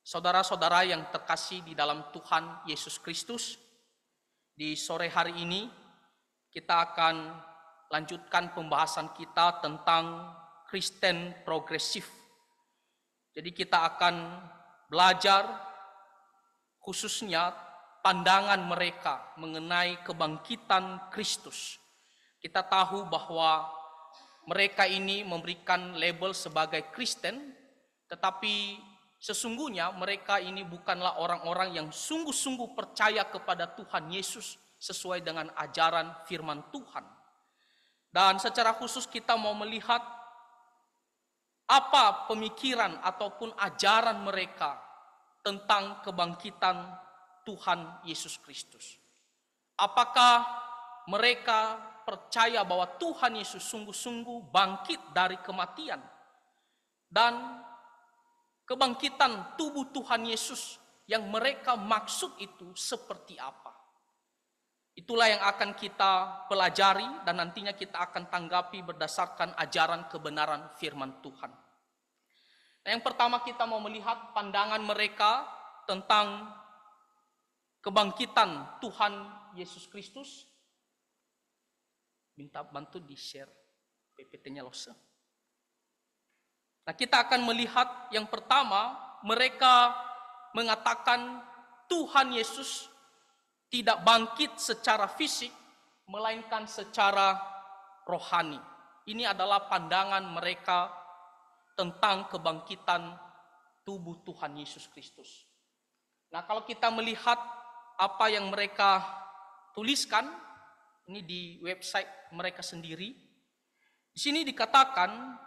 Saudara-saudara yang terkasih di dalam Tuhan Yesus Kristus, di sore hari ini kita akan lanjutkan pembahasan kita tentang Kristen progresif. Jadi kita akan belajar khususnya pandangan mereka mengenai kebangkitan Kristus. Kita tahu bahwa mereka ini memberikan label sebagai Kristen, tetapi sesungguhnya mereka ini bukanlah orang-orang yang sungguh-sungguh percaya kepada Tuhan Yesus sesuai dengan ajaran firman Tuhan. Dan secara khusus kita mau melihat apa pemikiran ataupun ajaran mereka tentang kebangkitan Tuhan Yesus Kristus. Apakah mereka percaya bahwa Tuhan Yesus sungguh-sungguh bangkit dari kematian, dan kebangkitan tubuh Tuhan Yesus yang mereka maksud itu seperti apa? Itulah yang akan kita pelajari dan nantinya kita akan tanggapi berdasarkan ajaran kebenaran firman Tuhan. Nah, yang pertama kita mau melihat pandangan mereka tentang kebangkitan Tuhan Yesus Kristus. Minta bantu di-share PPT-nya Lose. Nah, kita akan melihat yang pertama, mereka mengatakan Tuhan Yesus tidak bangkit secara fisik, melainkan secara rohani. Ini adalah pandangan mereka tentang kebangkitan tubuh Tuhan Yesus Kristus. Nah, kalau kita melihat apa yang mereka tuliskan, ini di website mereka sendiri. Di sini dikatakan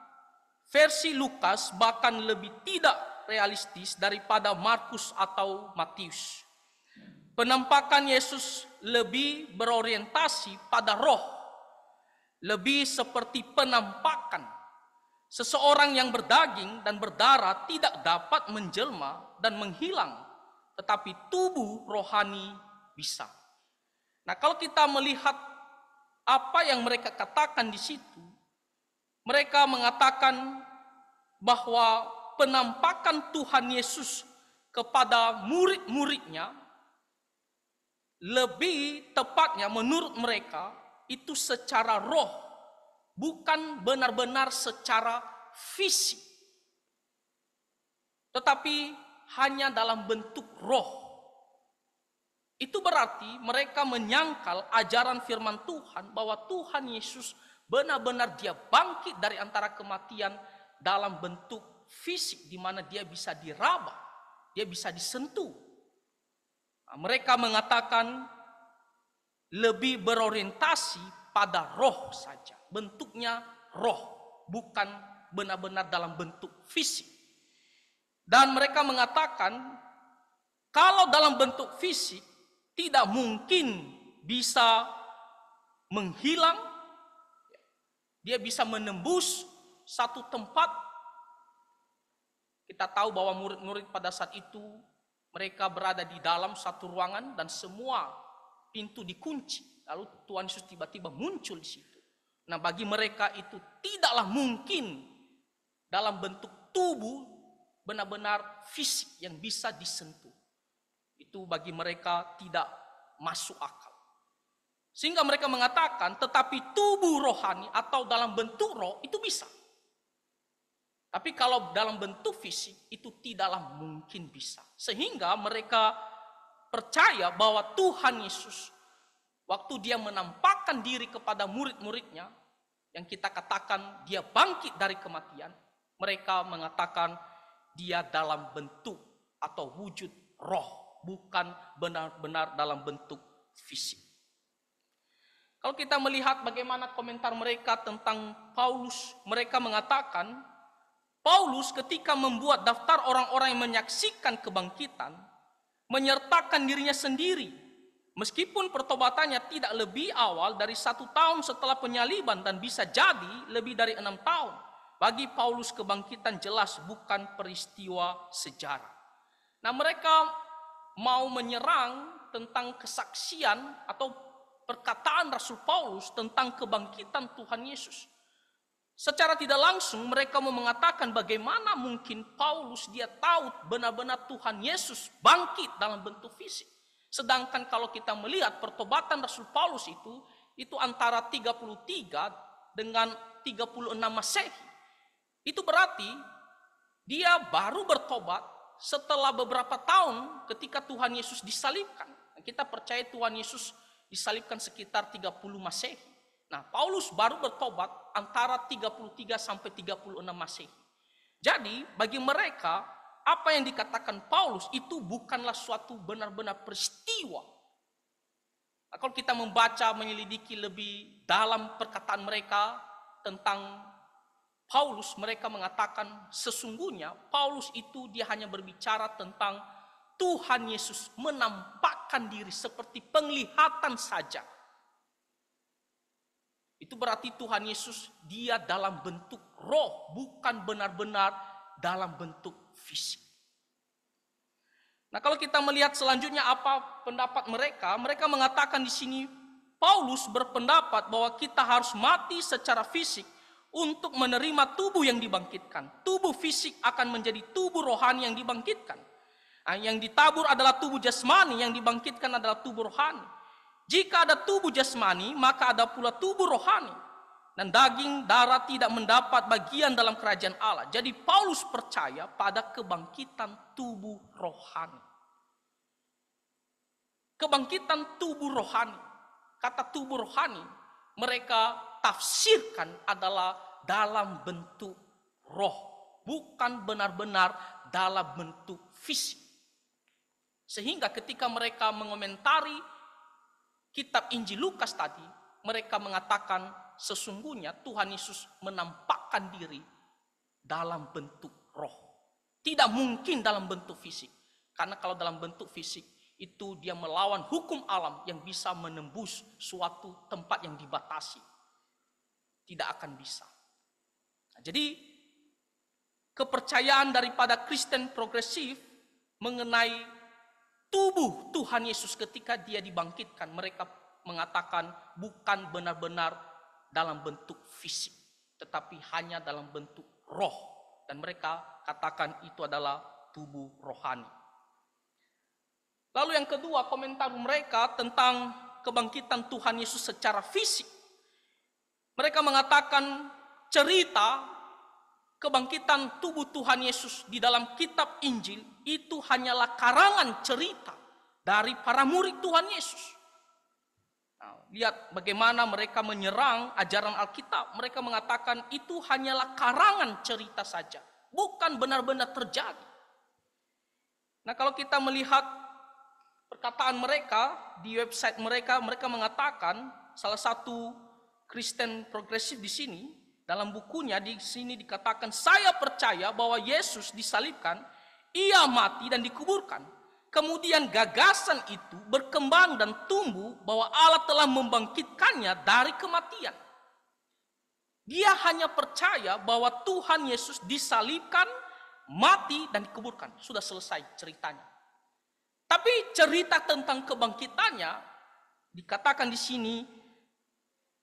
versi Lukas bahkan lebih tidak realistis daripada Markus atau Matius. Penampakan Yesus lebih berorientasi pada roh, lebih seperti penampakan seseorang yang berdaging dan berdarah tidak dapat menjelma dan menghilang, tetapi tubuh rohani bisa. Nah, kalau kita melihat apa yang mereka katakan di situ, mereka mengatakan bahwa penampakan Tuhan Yesus kepada murid-muridnya lebih tepatnya menurut mereka itu secara roh, bukan benar-benar secara fisik, tetapi hanya dalam bentuk roh. Itu berarti mereka menyangkal ajaran firman Tuhan bahwa Tuhan Yesus benar-benar dia bangkit dari antara kematian dalam bentuk fisik, di mana dia bisa diraba, dia bisa disentuh. Nah, mereka mengatakan lebih berorientasi pada roh saja, bentuknya roh, bukan benar-benar dalam bentuk fisik. Dan mereka mengatakan kalau dalam bentuk fisik tidak mungkin bisa menghilang, dia bisa menembus satu tempat. Kita tahu bahwa murid-murid pada saat itu mereka berada di dalam satu ruangan dan semua pintu dikunci. Lalu Tuhan Yesus tiba-tiba muncul di situ. Nah, bagi mereka itu tidaklah mungkin dalam bentuk tubuh benar-benar fisik yang bisa disentuh. Itu bagi mereka tidak masuk akal. Sehingga mereka mengatakan tetapi tubuh rohani atau dalam bentuk roh itu bisa. Tapi kalau dalam bentuk fisik itu tidaklah mungkin bisa. Sehingga mereka percaya bahwa Tuhan Yesus waktu dia menampakkan diri kepada murid-muridnya, yang kita katakan dia bangkit dari kematian, mereka mengatakan dia dalam bentuk atau wujud roh, bukan benar-benar dalam bentuk fisik. Kalau kita melihat bagaimana komentar mereka tentang Paulus, mereka mengatakan Paulus ketika membuat daftar orang-orang yang menyaksikan kebangkitan, menyertakan dirinya sendiri, meskipun pertobatannya tidak lebih awal dari 1 tahun setelah penyaliban dan bisa jadi lebih dari 6 tahun. Bagi Paulus kebangkitan jelas bukan peristiwa sejarah. Nah, mereka mau menyerang tentang kesaksian atau perkataan Rasul Paulus tentang kebangkitan Tuhan Yesus. Secara tidak langsung mereka mau mengatakan bagaimana mungkin Paulus dia tahu benar-benar Tuhan Yesus bangkit dalam bentuk fisik. Sedangkan kalau kita melihat pertobatan Rasul Paulus itu antara 33 dengan 36 Masehi. Itu berarti dia baru bertobat setelah beberapa tahun ketika Tuhan Yesus disalibkan. Kita percaya Tuhan Yesus disalibkan sekitar 30 Masehi. Nah, Paulus baru bertobat antara 33 sampai 36 Masehi. Jadi, bagi mereka, apa yang dikatakan Paulus itu bukanlah suatu benar-benar peristiwa. Nah, kalau kita membaca, menyelidiki lebih dalam perkataan mereka tentang Paulus, mereka mengatakan sesungguhnya Paulus itu dia hanya berbicara tentang Tuhan Yesus menampakkan diri seperti penglihatan saja. Itu berarti Tuhan Yesus dia dalam bentuk roh, bukan benar-benar dalam bentuk fisik. Nah, kalau kita melihat selanjutnya apa pendapat mereka, mereka mengatakan di sini Paulus berpendapat bahwa kita harus mati secara fisik untuk menerima tubuh yang dibangkitkan. Tubuh fisik akan menjadi tubuh rohani yang dibangkitkan. Nah, yang ditabur adalah tubuh jasmani, yang dibangkitkan adalah tubuh rohani. Jika ada tubuh jasmani, maka ada pula tubuh rohani. Dan daging, darah tidak mendapat bagian dalam kerajaan Allah. Jadi Paulus percaya pada kebangkitan tubuh rohani. Kebangkitan tubuh rohani. Kata tubuh rohani, mereka tafsirkan adalah dalam bentuk roh. Bukan benar-benar dalam bentuk fisik. Sehingga ketika mereka mengomentari kitab Injil Lukas tadi, mereka mengatakan sesungguhnya Tuhan Yesus menampakkan diri dalam bentuk roh. Tidak mungkin dalam bentuk fisik. Karena kalau dalam bentuk fisik, itu dia melawan hukum alam yang bisa menembus suatu tempat yang dibatasi. Tidak akan bisa. Nah, jadi, kepercayaan daripada Kristen progresif mengenai tubuh Tuhan Yesus ketika dia dibangkitkan, mereka mengatakan bukan benar-benar dalam bentuk fisik, tetapi hanya dalam bentuk roh. Dan mereka katakan itu adalah tubuh rohani. Lalu yang kedua, komentar mereka tentang kebangkitan Tuhan Yesus secara fisik. Mereka mengatakan cerita kebangkitan tubuh Tuhan Yesus di dalam kitab Injil itu hanyalah karangan cerita dari para murid Tuhan Yesus. Nah, lihat bagaimana mereka menyerang ajaran Alkitab. Mereka mengatakan itu hanyalah karangan cerita saja, bukan benar-benar terjadi. Nah, kalau kita melihat perkataan mereka di website mereka, mereka mengatakan salah satu Kristen progresif di sini dalam bukunya di sini dikatakan, saya percaya bahwa Yesus disalibkan, ia mati dan dikuburkan. Kemudian gagasan itu berkembang dan tumbuh bahwa Allah telah membangkitkannya dari kematian. Dia hanya percaya bahwa Tuhan Yesus disalibkan, mati dan dikuburkan. Sudah selesai ceritanya. Tapi cerita tentang kebangkitannya dikatakan di sini,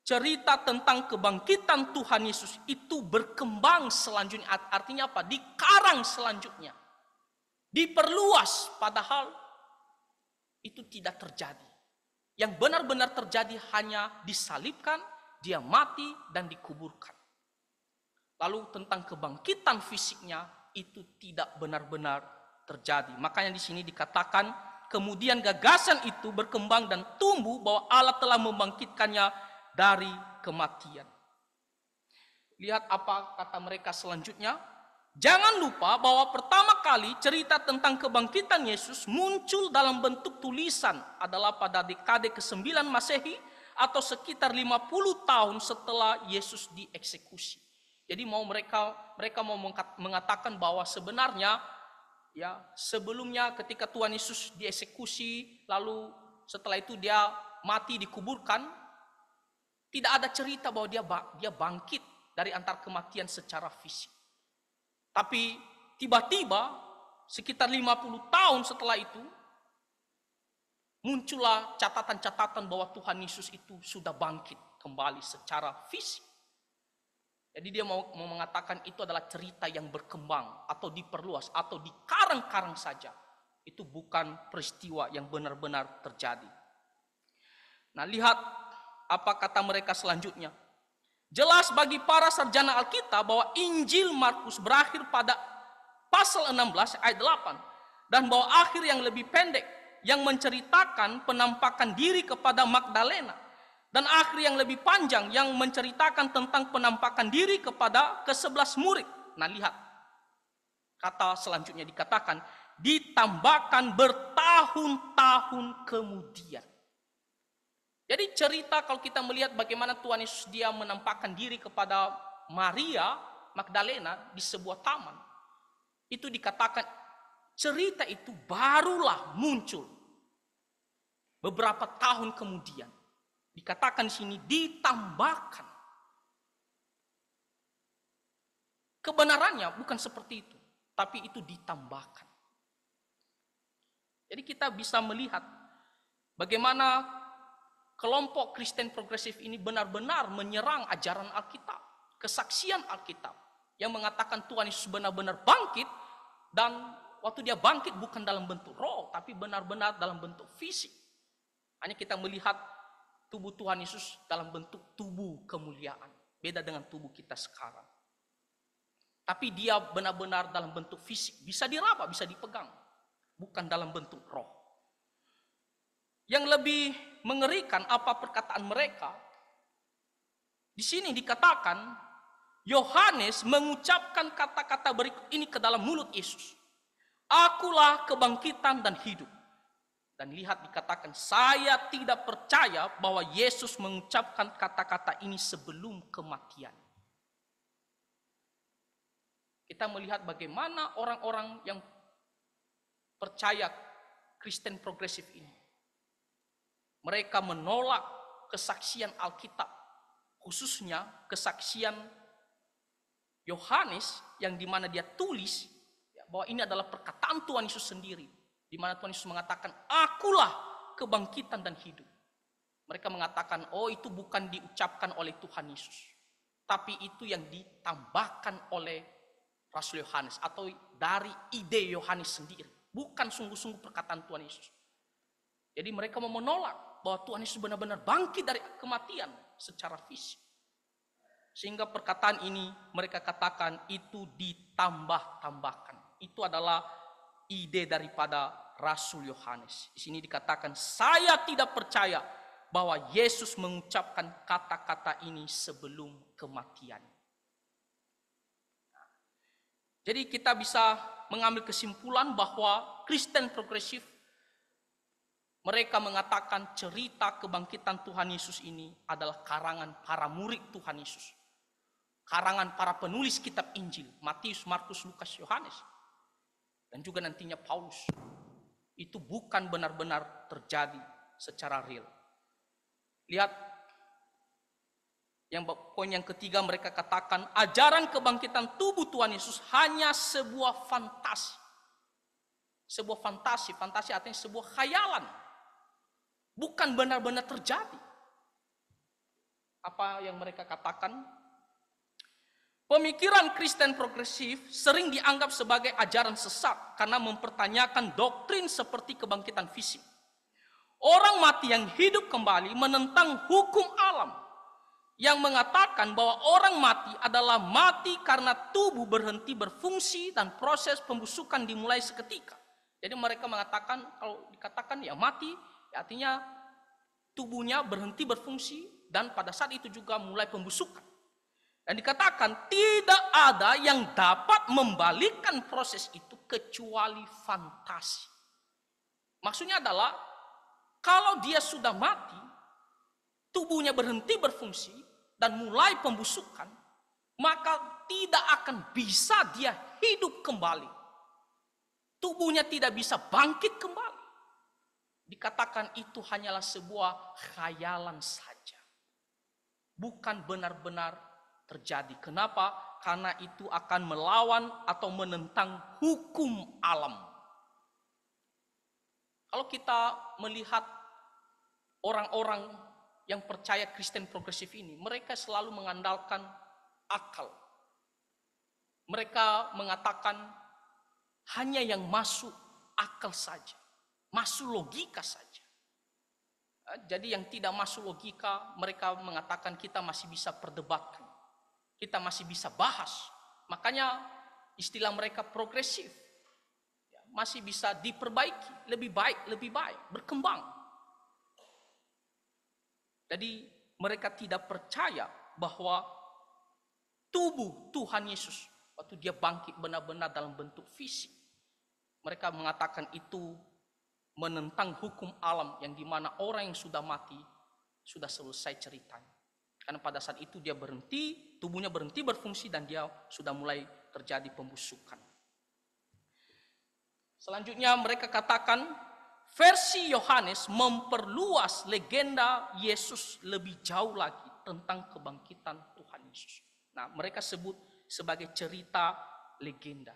cerita tentang kebangkitan Tuhan Yesus itu berkembang selanjutnya. Artinya apa? Dikarang selanjutnya. Diperluas, padahal itu tidak terjadi. Yang benar-benar terjadi hanya disalibkan, dia mati dan dikuburkan. Lalu tentang kebangkitan fisiknya itu tidak benar-benar terjadi. Makanya di sini dikatakan kemudian gagasan itu berkembang dan tumbuh bahwa Allah telah membangkitkannya dari kematian. Lihat apa kata mereka selanjutnya. Jangan lupa bahwa pertama kali cerita tentang kebangkitan Yesus muncul dalam bentuk tulisan adalah pada dekade ke-9 Masehi atau sekitar 50 tahun setelah Yesus dieksekusi. Jadi mereka mau mengatakan bahwa sebenarnya ya sebelumnya ketika Tuhan Yesus dieksekusi lalu setelah itu dia mati dikuburkan, tidak ada cerita bahwa dia bangkit dari antar kematian secara fisik. Tapi tiba-tiba sekitar 50 tahun setelah itu muncullah catatan-catatan bahwa Tuhan Yesus itu sudah bangkit kembali secara fisik. Jadi dia mau mengatakan itu adalah cerita yang berkembang atau diperluas atau dikarang-karang saja. Itu bukan peristiwa yang benar-benar terjadi. Nah, lihat apa kata mereka selanjutnya. Jelas bagi para sarjana Alkitab bahwa Injil Markus berakhir pada pasal 16 ayat 8. Dan bahwa akhir yang lebih pendek yang menceritakan penampakan diri kepada Magdalena. Dan akhir yang lebih panjang yang menceritakan tentang penampakan diri kepada ke-11 murid. Nah, lihat. Kata selanjutnya dikatakan, ditambahkan bertahun-tahun kemudian. Jadi cerita kalau kita melihat bagaimana Tuhan Yesus dia menampakkan diri kepada Maria Magdalena di sebuah taman. Itu dikatakan cerita itu barulah muncul beberapa tahun kemudian. Dikatakan di sini ditambahkan. Kebenarannya bukan seperti itu, tapi itu ditambahkan. Jadi kita bisa melihat bagaimana kelompok Kristen progresif ini benar-benar menyerang ajaran Alkitab, kesaksian Alkitab yang mengatakan Tuhan Yesus benar-benar bangkit, dan waktu dia bangkit bukan dalam bentuk roh, tapi benar-benar dalam bentuk fisik. Hanya kita melihat tubuh Tuhan Yesus dalam bentuk tubuh kemuliaan, beda dengan tubuh kita sekarang. Tapi dia benar-benar dalam bentuk fisik, bisa diraba, bisa dipegang, bukan dalam bentuk roh. Yang lebih mengerikan apa perkataan mereka? Di sini dikatakan Yohanes mengucapkan kata-kata berikut ini ke dalam mulut Yesus. Akulah kebangkitan dan hidup. Dan lihat dikatakan, saya tidak percaya bahwa Yesus mengucapkan kata-kata ini sebelum kematian. Kita melihat bagaimana orang-orang yang percaya Kristen progresif ini. Mereka menolak kesaksian Alkitab, khususnya kesaksian Yohanes yang dimana dia tulis bahwa ini adalah perkataan Tuhan Yesus sendiri, di mana Tuhan Yesus mengatakan, akulah kebangkitan dan hidup. Mereka mengatakan, oh itu bukan diucapkan oleh Tuhan Yesus, tapi itu yang ditambahkan oleh Rasul Yohanes atau dari ide Yohanes sendiri, bukan sungguh-sungguh perkataan Tuhan Yesus. Jadi mereka mau menolak bahwa Tuhan Yesus benar-benar bangkit dari kematian secara fisik. Sehingga perkataan ini mereka katakan itu ditambah-tambahkan. Itu adalah ide daripada Rasul Yohanes. Di sini dikatakan, saya tidak percaya bahwa Yesus mengucapkan kata-kata ini sebelum kematian. Jadi kita bisa mengambil kesimpulan bahwa Kristen progresif, mereka mengatakan cerita kebangkitan Tuhan Yesus ini adalah karangan para murid Tuhan Yesus. Karangan para penulis kitab Injil, Matius, Markus, Lukas, Yohanes. Dan juga nantinya Paulus. Itu bukan benar-benar terjadi secara real. Lihat, poin yang ketiga mereka katakan ajaran kebangkitan tubuh Tuhan Yesus hanya sebuah fantasi. Sebuah fantasi, fantasi artinya sebuah khayalan. Bukan benar-benar terjadi. Apa yang mereka katakan? Pemikiran Kristen progresif sering dianggap sebagai ajaran sesat karena mempertanyakan doktrin seperti kebangkitan fisik. Orang mati yang hidup kembali menentang hukum alam yang mengatakan bahwa orang mati adalah mati karena tubuh berhenti berfungsi dan proses pembusukan dimulai seketika. Jadi mereka mengatakan, kalau dikatakan ya mati, ya artinya tubuhnya berhenti berfungsi dan pada saat itu juga mulai pembusukan. Dan dikatakan tidak ada yang dapat membalikkan proses itu kecuali fantasi. Maksudnya adalah kalau dia sudah mati, tubuhnya berhenti berfungsi dan mulai pembusukan, maka tidak akan bisa dia hidup kembali. Tubuhnya tidak bisa bangkit kembali. Dikatakan itu hanyalah sebuah khayalan saja. Bukan benar-benar terjadi. Kenapa? Karena itu akan melawan atau menentang hukum alam. Kalau kita melihat orang-orang yang percaya Kristen progresif ini, mereka selalu mengandalkan akal. Mereka mengatakan hanya yang masuk akal saja, masuk logika saja. Jadi yang tidak masuk logika, mereka mengatakan kita masih bisa perdebatkan, kita masih bisa bahas. Makanya istilah mereka progresif, masih bisa diperbaiki, lebih baik, berkembang. Jadi mereka tidak percaya bahwa tubuh Tuhan Yesus waktu dia bangkit benar-benar dalam bentuk fisik. Mereka mengatakan itu menentang hukum alam yang dimana orang yang sudah mati sudah selesai ceritanya. Karena pada saat itu dia berhenti, tubuhnya berhenti berfungsi dan dia sudah mulai terjadi pembusukan. Selanjutnya mereka katakan versi Yohanes memperluas legenda Yesus lebih jauh lagi tentang kebangkitan Tuhan Yesus. Nah, mereka sebut sebagai cerita legenda.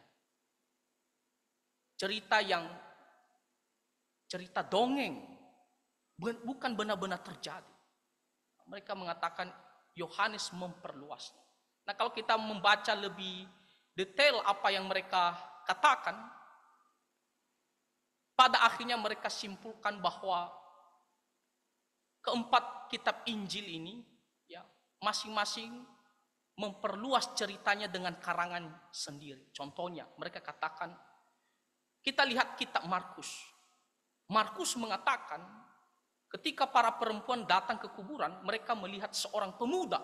Cerita dongeng, bukan benar-benar terjadi. Mereka mengatakan Yohanes memperluasnya. Nah, kalau kita membaca lebih detail apa yang mereka katakan, pada akhirnya mereka simpulkan bahwa keempat kitab Injil ini ya masing-masing memperluas ceritanya dengan karangan sendiri. Contohnya, mereka katakan, kita lihat kitab Markus. Markus mengatakan, ketika para perempuan datang ke kuburan, mereka melihat seorang pemuda.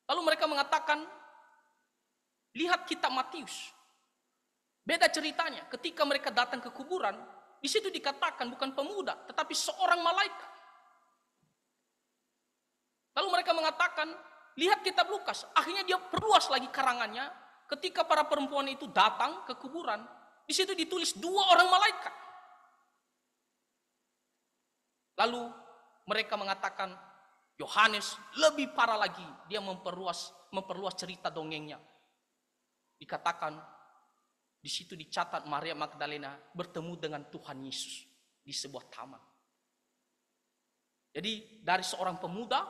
Lalu mereka mengatakan, lihat kitab Matius. Beda ceritanya, ketika mereka datang ke kuburan, di situ dikatakan bukan pemuda, tetapi seorang malaikat. Lalu mereka mengatakan, lihat kitab Lukas. Akhirnya dia perluas lagi karangannya. Ketika para perempuan itu datang ke kuburan, di situ ditulis 2 orang malaikat. Lalu mereka mengatakan, Yohanes lebih parah lagi. Dia memperluas cerita dongengnya. Dikatakan, di situ dicatat Maria Magdalena bertemu dengan Tuhan Yesus di sebuah taman. Jadi dari seorang pemuda,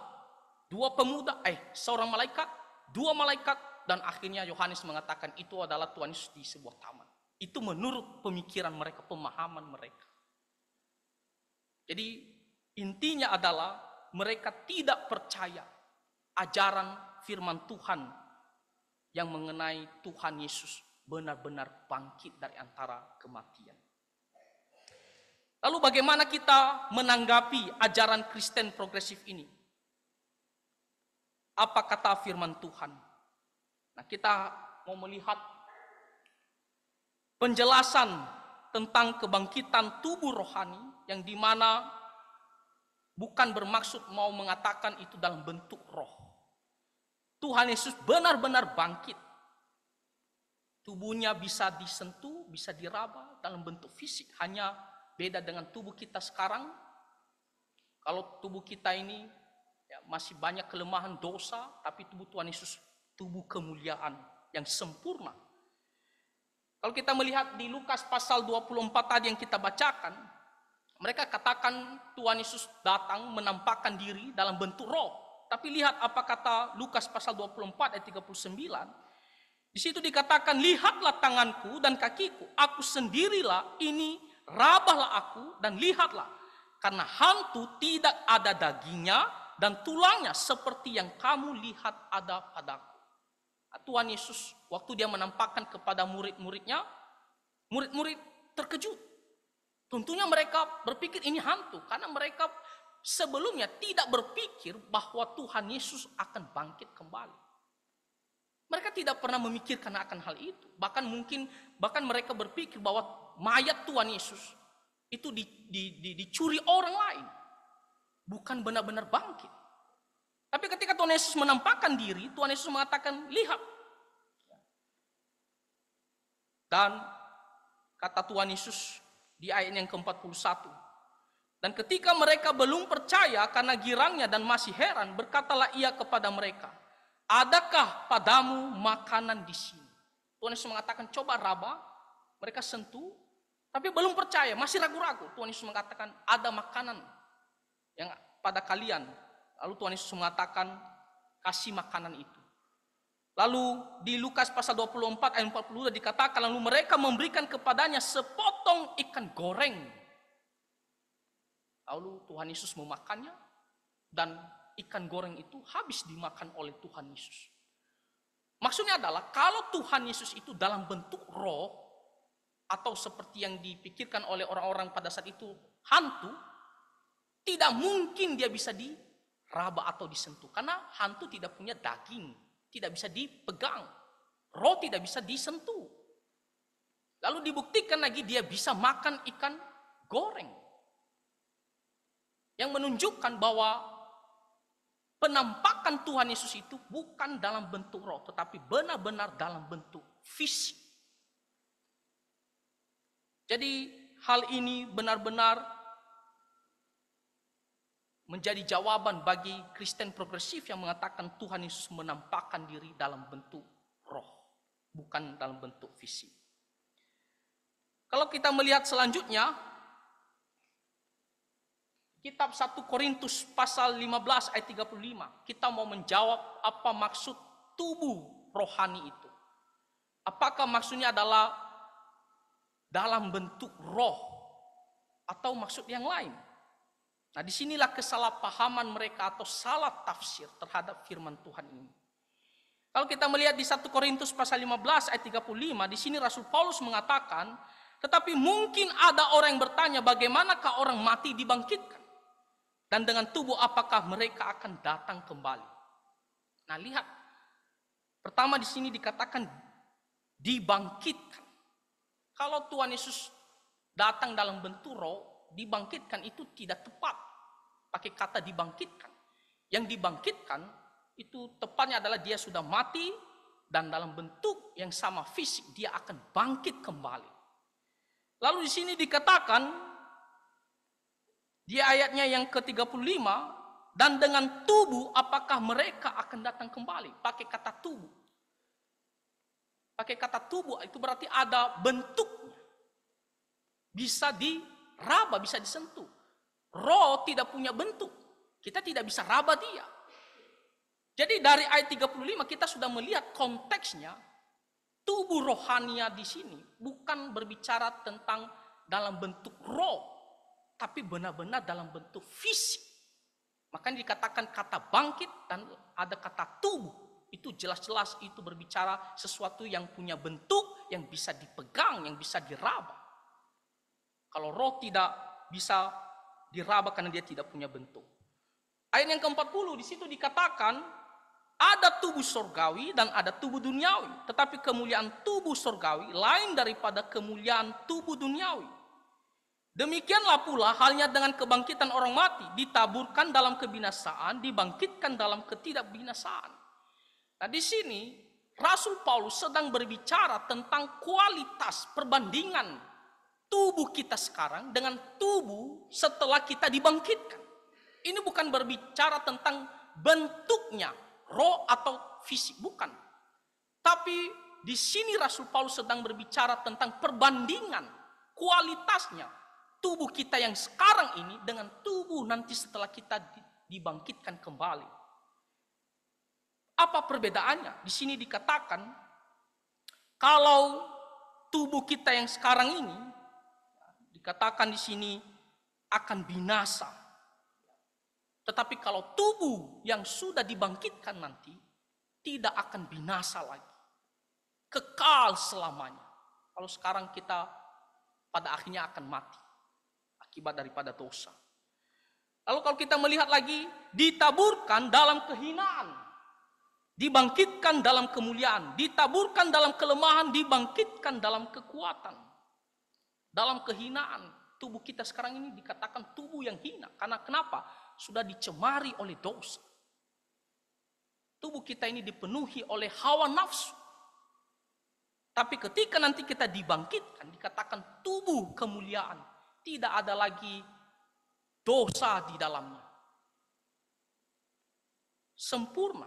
seorang malaikat, 2 malaikat, dan akhirnya Yohanes mengatakan itu adalah Tuhan Yesus di sebuah taman. Itu menurut pemikiran mereka, pemahaman mereka. Jadi intinya adalah mereka tidak percaya ajaran firman Tuhan yang mengenai Tuhan Yesus benar-benar bangkit dari antara kematian. Lalu bagaimana kita menanggapi ajaran Kristen progresif ini? Apa kata firman Tuhan? Nah, kita mau melihat penjelasan tentang kebangkitan tubuh rohani yang dimana bukan bermaksud mau mengatakan itu dalam bentuk roh. Tuhan Yesus benar-benar bangkit. Tubuhnya bisa disentuh, bisa diraba dalam bentuk fisik. Hanya beda dengan tubuh kita sekarang. Kalau tubuh kita ini ya, masih banyak kelemahan dosa, tapi tubuh Tuhan Yesus tubuh kemuliaan yang sempurna. Kalau kita melihat di Lukas pasal 24 tadi yang kita bacakan, mereka katakan Tuhan Yesus datang menampakkan diri dalam bentuk roh. Tapi lihat apa kata Lukas pasal 24 ayat 39. Di situ dikatakan, lihatlah tanganku dan kakiku, aku sendirilah ini, rabahlah aku dan lihatlah. Karena hantu tidak ada dagingnya dan tulangnya seperti yang kamu lihat ada padaku. Tuhan Yesus waktu dia menampakkan kepada murid-muridnya, murid-murid terkejut. Tentunya mereka berpikir ini hantu, karena mereka sebelumnya tidak berpikir bahwa Tuhan Yesus akan bangkit kembali. Mereka tidak pernah memikirkan akan hal itu. Bahkan mereka berpikir bahwa mayat Tuhan Yesus itu dicuri orang lain. Bukan benar-benar bangkit. Tapi ketika Tuhan Yesus menampakkan diri, Tuhan Yesus mengatakan, lihat. Dan kata Tuhan Yesus di ayat yang ke-41. Dan ketika mereka belum percaya karena girangnya dan masih heran, berkatalah ia kepada mereka, adakah padamu makanan di sini? Tuhan Yesus mengatakan, coba raba. Mereka sentuh, tapi belum percaya, masih ragu-ragu. Tuhan Yesus mengatakan, ada makanan yang pada kalian. Lalu Tuhan Yesus mengatakan, kasih makanan itu. Lalu di Lukas pasal 24 ayat 40 dikatakan, lalu mereka memberikan kepadanya sepotong ikan goreng. Lalu Tuhan Yesus memakannya, dan ikan goreng itu habis dimakan oleh Tuhan Yesus. Maksudnya adalah kalau Tuhan Yesus itu dalam bentuk roh, atau seperti yang dipikirkan oleh orang-orang pada saat itu hantu, tidak mungkin dia bisa diraba atau disentuh. Karena hantu tidak punya daging, tidak bisa dipegang. Roh tidak bisa disentuh. Lalu dibuktikan lagi dia bisa makan ikan goreng. Yang menunjukkan bahwa penampakan Tuhan Yesus itu bukan dalam bentuk roh, tetapi benar-benar dalam bentuk fisik. Jadi hal ini benar-benar menjadi jawaban bagi Kristen progresif yang mengatakan Tuhan Yesus menampakkan diri dalam bentuk roh, bukan dalam bentuk fisik. Kalau kita melihat selanjutnya, kitab 1 Korintus pasal 15 ayat 35, kita mau menjawab apa maksud tubuh rohani itu. Apakah maksudnya adalah dalam bentuk roh atau maksud yang lain? Nah, disinilah kesalahpahaman mereka atau salah tafsir terhadap firman Tuhan ini. Kalau kita melihat di 1 Korintus pasal 15 ayat 35, di sini Rasul Paulus mengatakan, tetapi mungkin ada orang yang bertanya, bagaimanakah orang mati dibangkitkan? Dan dengan tubuh apakah mereka akan datang kembali? Nah, lihat. Pertama di sini dikatakan dibangkitkan. Kalau Tuhan Yesus datang dalam bentuk roh, dibangkitkan itu tidak tepat. Pakai kata dibangkitkan. Yang dibangkitkan itu tepatnya adalah dia sudah mati dan dalam bentuk yang sama fisik dia akan bangkit kembali. Lalu di sini dikatakan di ayatnya yang ke-35, dan dengan tubuh apakah mereka akan datang kembali? Pakai kata tubuh. Pakai kata tubuh itu berarti ada bentuknya. Bisa diraba, bisa disentuh. Roh tidak punya bentuk. Kita tidak bisa raba dia. Jadi dari ayat 35 kita sudah melihat konteksnya. Tubuh rohania di sini bukan berbicara tentang dalam bentuk roh, tapi benar-benar dalam bentuk fisik. Makanya dikatakan kata bangkit dan ada kata tubuh. Itu jelas-jelas itu berbicara sesuatu yang punya bentuk, yang bisa dipegang, yang bisa diraba. Kalau roh tidak bisa diraba karena dia tidak punya bentuk. Ayat yang ke-40 di situ dikatakan ada tubuh surgawi dan ada tubuh duniawi, tetapi kemuliaan tubuh surgawi lain daripada kemuliaan tubuh duniawi. Demikianlah pula halnya dengan kebangkitan orang mati, ditaburkan dalam kebinasaan, dibangkitkan dalam ketidakbinasaan. Nah, di sini Rasul Paulus sedang berbicara tentang kualitas perbandingan tubuh kita sekarang dengan tubuh setelah kita dibangkitkan. Ini bukan berbicara tentang bentuknya, roh atau fisik, bukan. Tapi di sini Rasul Paulus sedang berbicara tentang perbandingan kualitasnya tubuh kita yang sekarang ini dengan tubuh nanti setelah kita dibangkitkan kembali. Apa perbedaannya? Di sini dikatakan kalau tubuh kita yang sekarang ini dikatakan di sini akan binasa. Tetapi kalau tubuh yang sudah dibangkitkan nanti tidak akan binasa lagi. Kekal selamanya. Kalau sekarang kita pada akhirnya akan mati akibat daripada dosa. Lalu kalau kita melihat lagi, ditaburkan dalam kehinaan, dibangkitkan dalam kemuliaan, ditaburkan dalam kelemahan, dibangkitkan dalam kekuatan. Dalam kehinaan, tubuh kita sekarang ini dikatakan tubuh yang hina. Karena kenapa? Sudah dicemari oleh dosa. Tubuh kita ini dipenuhi oleh hawa nafsu. Tapi ketika nanti kita dibangkitkan, dikatakan tubuh kemuliaan. Tidak ada lagi dosa di dalamnya. Sempurna.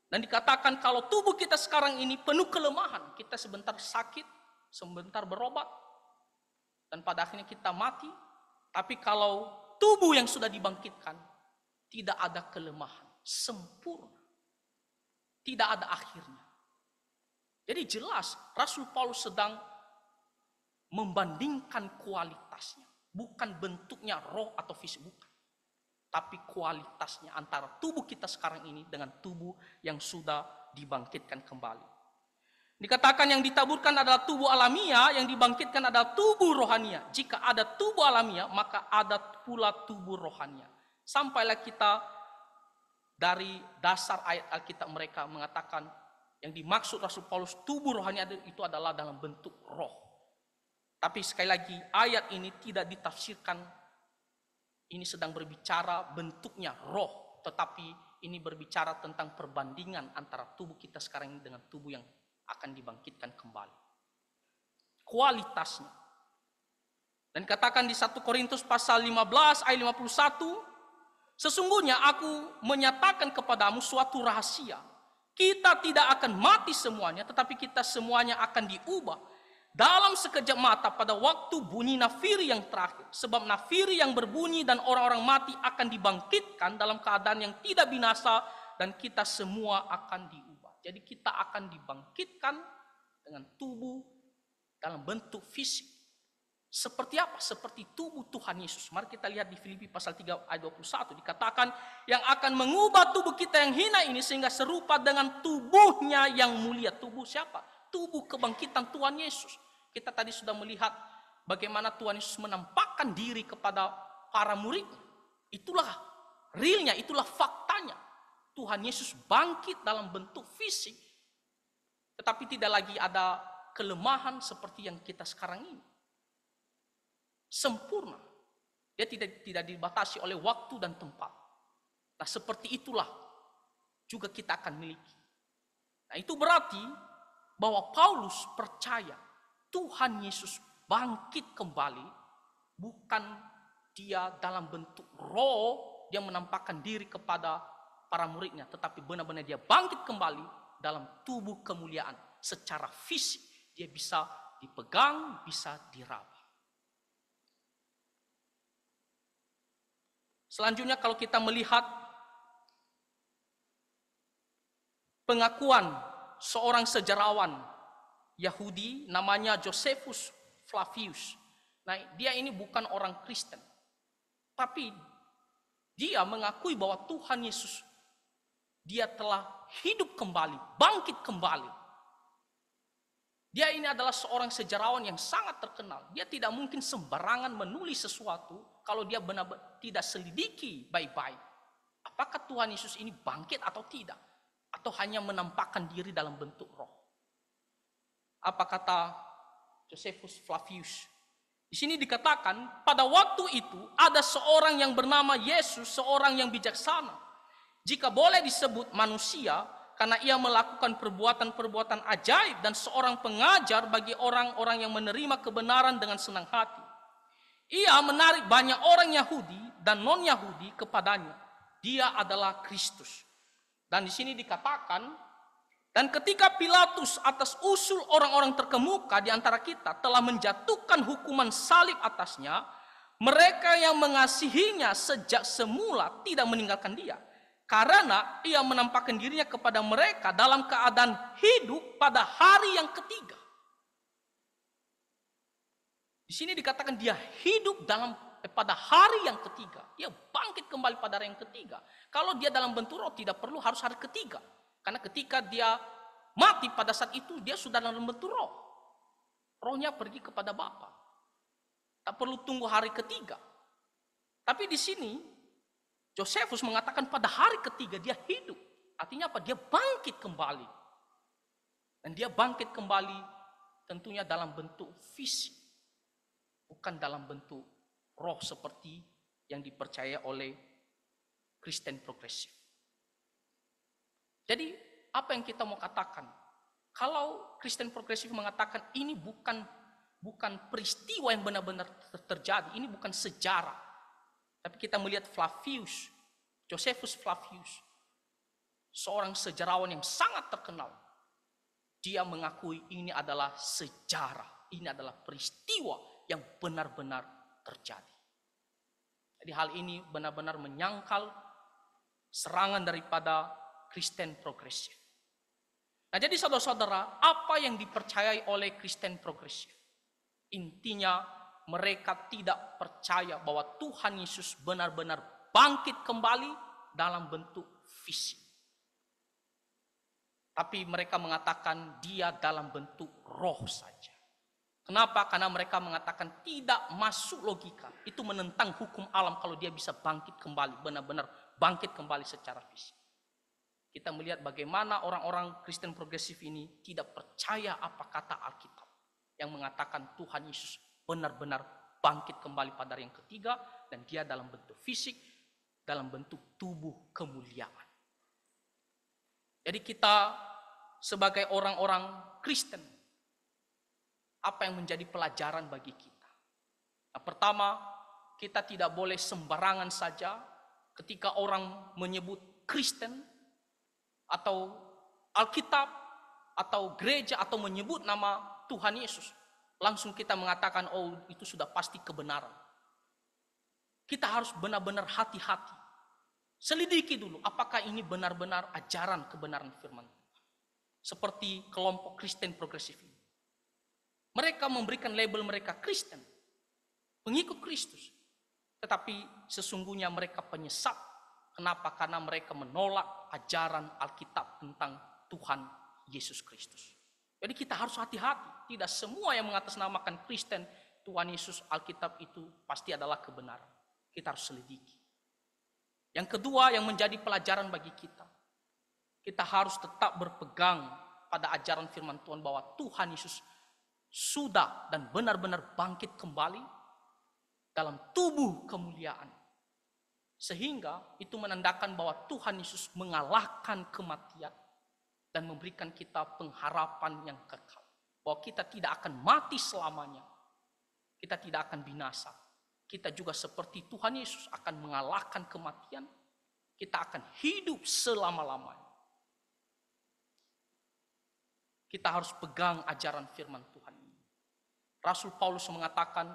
Dan dikatakan kalau tubuh kita sekarang ini penuh kelemahan, kita sebentar sakit, sebentar berobat, dan pada akhirnya kita mati. Tapi kalau tubuh yang sudah dibangkitkan, tidak ada kelemahan, sempurna. Tidak ada akhirnya. Jadi jelas Rasul Paulus sedang membandingkan kualitasnya, bukan bentuknya roh atau fisik, bukan. Tapi kualitasnya antara tubuh kita sekarang ini dengan tubuh yang sudah dibangkitkan kembali. Dikatakan yang ditaburkan adalah tubuh alamiah, yang dibangkitkan adalah tubuh rohania. Jika ada tubuh alamiah, maka ada pula tubuh rohania. Sampailah kita dari dasar ayat Alkitab mereka mengatakan yang dimaksud Rasul Paulus tubuh rohania itu adalah dalam bentuk roh. Tapi sekali lagi ayat ini tidak ditafsirkan ini sedang berbicara bentuknya roh, tetapi ini berbicara tentang perbandingan antara tubuh kita sekarang ini dengan tubuh yang akan dibangkitkan kembali. Kualitasnya. Dan katakan di 1 Korintus pasal 15 ayat 51, sesungguhnya aku menyatakan kepadamu suatu rahasia. Kita tidak akan mati semuanya, tetapi kita semuanya akan diubah dalam sekejap mata pada waktu bunyi nafiri yang terakhir. Sebab nafiri yang berbunyi dan orang-orang mati akan dibangkitkan dalam keadaan yang tidak binasa dan kita semua akan diubah. Jadi kita akan dibangkitkan dengan tubuh dalam bentuk fisik. Seperti apa? Seperti tubuh Tuhan Yesus. Mari kita lihat di Filipi pasal 3 ayat 21. Dikatakan yang akan mengubah tubuh kita yang hina ini sehingga serupa dengan tubuhnya yang mulia. Tubuh siapa? Tubuh kebangkitan Tuhan Yesus. Kita tadi sudah melihat bagaimana Tuhan Yesus menampakkan diri kepada para muridnya. Itulah realnya, itulah faktanya. Tuhan Yesus bangkit dalam bentuk fisik. Tetapi tidak lagi ada kelemahan seperti yang kita sekarang ini. Sempurna. Dia tidak dibatasi oleh waktu dan tempat. Nah, seperti itulah juga kita akan miliki. Nah, itu berarti bahwa Paulus percaya Tuhan Yesus bangkit kembali, bukan dia dalam bentuk roh, dia menampakkan diri kepada para muridnya, tetapi benar-benar dia bangkit kembali dalam tubuh kemuliaan. Secara fisik, dia bisa dipegang, bisa diraba. Selanjutnya kalau kita melihat pengakuan seorang sejarawan Yahudi namanya Josephus Flavius. Nah, dia ini bukan orang Kristen. Tapi dia mengakui bahwa Tuhan Yesus dia telah hidup kembali, bangkit kembali. Dia ini adalah seorang sejarawan yang sangat terkenal. Dia tidak mungkin sembarangan menulis sesuatu kalau dia benar-benar tidak selidiki baik-baik. Apakah Tuhan Yesus ini bangkit atau tidak? Atau hanya menampakkan diri dalam bentuk roh? Apa kata Josephus Flavius? Di sini dikatakan, pada waktu itu ada seorang yang bernama Yesus, seorang yang bijaksana. Jika boleh disebut manusia, karena ia melakukan perbuatan-perbuatan ajaib dan seorang pengajar bagi orang-orang yang menerima kebenaran dengan senang hati. Ia menarik banyak orang Yahudi dan non-Yahudi kepadanya. Dia adalah Kristus. Dan di sini dikatakan, dan ketika Pilatus atas usul orang-orang terkemuka di antara kita telah menjatuhkan hukuman salib atasnya, mereka yang mengasihinya sejak semula tidak meninggalkan dia. Karena ia menampakkan dirinya kepada mereka dalam keadaan hidup pada hari yang ketiga. Di sini dikatakan dia hidup pada hari yang ketiga. Dia bangkit kembali pada hari yang ketiga. Kalau dia dalam bentuk roh tidak perlu harus hari ketiga. Karena ketika dia mati pada saat itu dia sudah dalam bentuk roh. Rohnya pergi kepada Bapa. Tak perlu tunggu hari ketiga. Tapi di sini Josephus mengatakan pada hari ketiga dia hidup. Artinya apa? Dia bangkit kembali. Dan dia bangkit kembali tentunya dalam bentuk fisik. Bukan dalam bentuk roh seperti yang dipercaya oleh Kristen progresif. Jadi apa yang kita mau katakan? Kalau Kristen progresif mengatakan ini bukan peristiwa yang benar-benar terjadi. Ini bukan sejarah. Tapi kita melihat Flavius, Josephus Flavius, seorang sejarawan yang sangat terkenal. Dia mengakui ini adalah sejarah, ini adalah peristiwa yang benar-benar terjadi. Jadi hal ini benar-benar menyangkal serangan daripada Kristen progresif. Nah, jadi saudara-saudara, apa yang dipercayai oleh Kristen progresif? Intinya mereka tidak percaya bahwa Tuhan Yesus benar-benar bangkit kembali dalam bentuk fisik. Tapi mereka mengatakan dia dalam bentuk roh saja. Kenapa? Karena mereka mengatakan tidak masuk logika. Itu menentang hukum alam kalau dia bisa bangkit kembali, benar-benar bangkit kembali secara fisik. Kita melihat bagaimana orang-orang Kristen progresif ini tidak percaya apa kata Alkitab yang mengatakan Tuhan Yesus benar-benar bangkit kembali pada hari yang ketiga dan dia dalam bentuk fisik, dalam bentuk tubuh kemuliaan. Jadi kita sebagai orang-orang Kristen, apa yang menjadi pelajaran bagi kita? Nah, pertama, kita tidak boleh sembarangan saja ketika orang menyebut Kristen atau Alkitab atau gereja atau menyebut nama Tuhan Yesus, langsung kita mengatakan, oh itu sudah pasti kebenaran. Kita harus benar-benar hati-hati. Selidiki dulu, apakah ini benar-benar ajaran kebenaran firman Tuhan. Seperti kelompok Kristen progresif ini. Mereka memberikan label mereka Kristen, pengikut Kristus. Tetapi sesungguhnya mereka penyesat. Kenapa? Karena mereka menolak ajaran Alkitab tentang Tuhan Yesus Kristus. Jadi kita harus hati-hati. Tidak semua yang mengatasnamakan Kristen, Tuhan Yesus, Alkitab itu pasti adalah kebenaran. Kita harus selidiki. Yang kedua yang menjadi pelajaran bagi kita. Kita harus tetap berpegang pada ajaran firman Tuhan bahwa Tuhan Yesus sudah dan benar-benar bangkit kembali dalam tubuh kemuliaan. Sehingga itu menandakan bahwa Tuhan Yesus mengalahkan kematian dan memberikan kita pengharapan yang kekal. Bahwa kita tidak akan mati selamanya. Kita tidak akan binasa. Kita juga seperti Tuhan Yesus akan mengalahkan kematian. Kita akan hidup selama-lamanya. Kita harus pegang ajaran firman Tuhan ini. Rasul Paulus mengatakan,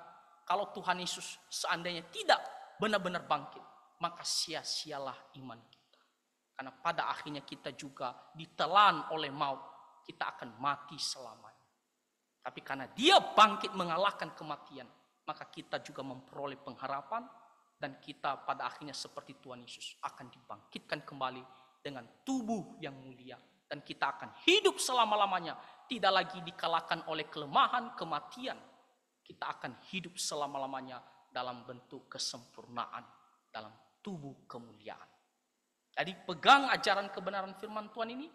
kalau Tuhan Yesus seandainya tidak benar-benar bangkit, maka sia-sialah iman kita. Karena pada akhirnya kita juga ditelan oleh maut, kita akan mati selamanya. Tapi karena dia bangkit mengalahkan kematian, maka kita juga memperoleh pengharapan dan kita pada akhirnya seperti Tuhan Yesus akan dibangkitkan kembali dengan tubuh yang mulia. Dan kita akan hidup selama-lamanya, tidak lagi dikalahkan oleh kelemahan, kematian. Kita akan hidup selama-lamanya dalam bentuk kesempurnaan, dalam tubuh kemuliaan. Jadi pegang ajaran kebenaran firman Tuhan ini,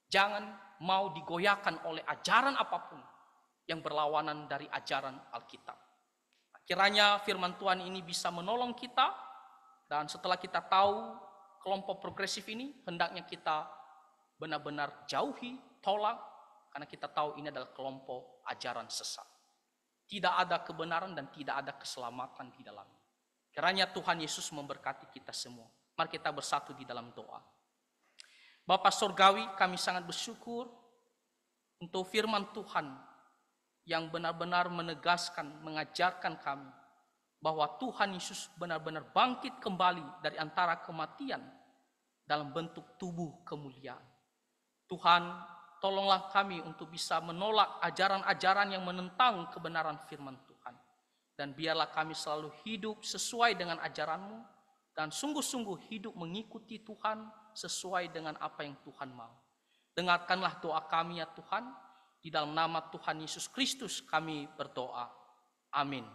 jangan mau digoyahkan oleh ajaran apapun yang berlawanan dari ajaran Alkitab. Kiranya firman Tuhan ini bisa menolong kita, dan setelah kita tahu kelompok progresif ini, hendaknya kita benar-benar jauhi, tolak, karena kita tahu ini adalah kelompok ajaran sesat. Tidak ada kebenaran dan tidak ada keselamatan di dalamnya. Kiranya Tuhan Yesus memberkati kita semua. Mari kita bersatu di dalam doa. Bapa Surgawi, kami sangat bersyukur untuk firman Tuhan yang benar-benar menegaskan, mengajarkan kami bahwa Tuhan Yesus benar-benar bangkit kembali dari antara kematian dalam bentuk tubuh kemuliaan. Tuhan, tolonglah kami untuk bisa menolak ajaran-ajaran yang menentang kebenaran firman Tuhan. Dan biarlah kami selalu hidup sesuai dengan ajaran-Mu dan sungguh-sungguh hidup mengikuti Tuhan sesuai dengan apa yang Tuhan mau. Dengarkanlah doa kami ya Tuhan, di dalam nama Tuhan Yesus Kristus kami berdoa. Amin.